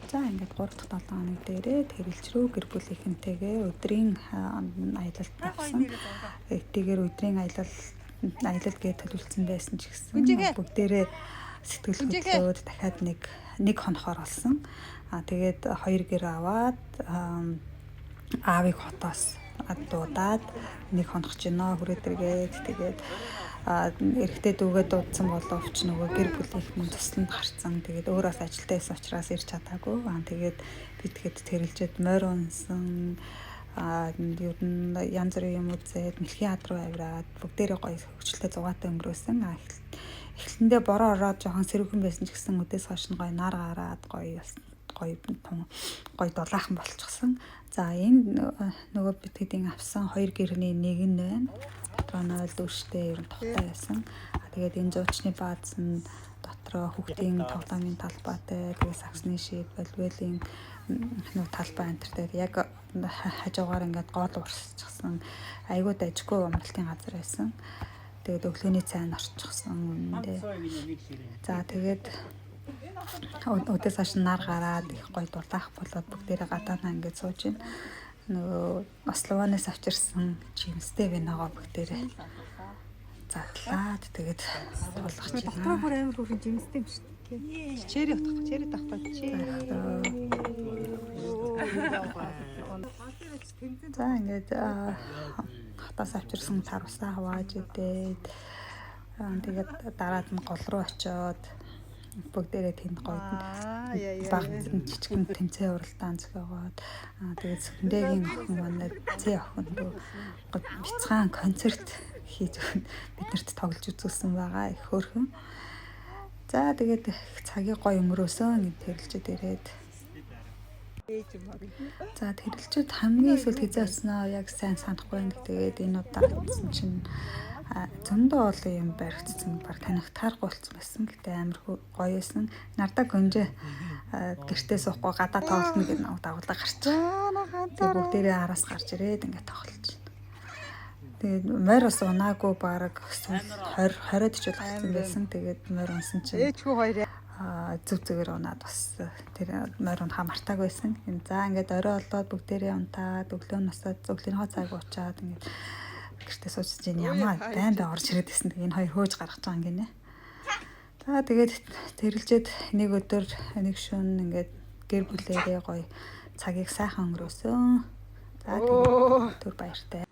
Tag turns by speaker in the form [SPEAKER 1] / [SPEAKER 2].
[SPEAKER 1] За ингээд 3 дахь 7 хоног дээрээ тэрэлж рүү гэр бүлийнхэнтэйгээ өдрийн аялалд явсан. Эдгээр өдрийн аялал гээд төлөвлөсөн байсан ч гэсэн бүгдээрээ сэтгэл хөдлөөд дахиад нэг хонохоор болсон. Тэгээд 2 гэр аваад аавыг хотоос дуудаад нэг хонох ч гинөө хүрээдэргээд тэгээд эрэхтэй дүүгээ дуудсан боловч нөгөө гэр бүлийнхэн тусланд гарцсан. Тэгээд өөрөө бас ажилдаа байсан учраас ирч чадаагүй. Тэгээд би тэгэхэд тэрэлжээд морь унсан ер нь янз бүрийн юм үзээд мэлхийн ад руу авираад бүгдээрээ гоё хөвгчлөлтэй зугаатай өнгөрөөсөн. Эхлэндээ бороо ороод жоохон сэрүүхэн байсан ч гэсэн өдөөс хойш нь гоё нар гараад гоё дулаахан болчихсон. За энэ нөгөө бид хэдийн авсан 2 гэрний нэг нь байна. Дотроо 0 дүүштэй ер нь тухтай байсан. Тэгээд энэ зуучны бааз нь дотроо хүүхдийн тоглоомын талбайтай, тэгээд саксны шид, волейболын нөгөө талбай энтертэй яг хажуугаар ингээд гол урсчихсан. Айгуу дажгүй амралтын газар байсан. Тэгээд өглөөний цайн орчихсон үнэндээ. За тэгээд өдөөс хойш нар гараад их гоё дулаах болоод бүгдээрээ гадаанаа ингээд сууж байна. Нөгөө Ослованаас авчирсан жимстэй байна бүгдээрээ. Задлаад тэгээд тулгах чинь.
[SPEAKER 2] Дотроо бүр амар хөрхөн жимстэй юм шүү дээ. Чэри тахтаа чи.
[SPEAKER 1] За ингээд хотоос авчирсан тар усаа хавааж идээд тэгээд дараад нь гол руу очиод бүгдээрээ тэнд гоё баг жижигэн тэмцээн уралдаан зохиогоод тэгээд Сүндэгийн охин манай Цэ охин бяцхан концерт хийж биднэрт тоглож үзүүлсэн байгаа их хөөрхөн. За тэгээд цагийг гоё өнгөрөөсөн гэд тэрэлжэд ирээд. За тэрэлжэд хамгийн сүүлд хизээ очсноо яг сайн санахгүй байна. Тэгээд энэ удаа очсон чинь зөндөө олон юм баригдсан баг танихтааргүй болсон байсан. Гэтэ амар гоё байсан. Нардаа гонжээ гэртээ суухгүй гадаа тоглоно гэх нэг дагуулга гарчаа. Тэгээд бүгдээрээ араас гарч ирээд ингээд тоглож байна. Тэгээд морь ус унаагүй баг 20-20-од ч болсон байсан. Тэгээд морь унсан чинь
[SPEAKER 2] ээжгүй хоёр
[SPEAKER 1] зүг зүгээр унаад бас тэр морь унахаа мартаагүй байсан. За ингээд орой олдоод бүгдээрээ унтаад өглөө насаад өглөөнийхөө цаг уучаад ингээд гэртээ сууж чинь ямаа байндаа орж ирээд байсан. Энэ хоёр хөөж гаргаж байгаа юм гинэ. За тэгээд тэрэлжээд нэг өдөр нэг шөнө ингээд гэр бүлээрээ гоё цагийг сайхан өнгөрөөсөн. За тэгээд түр баяртай.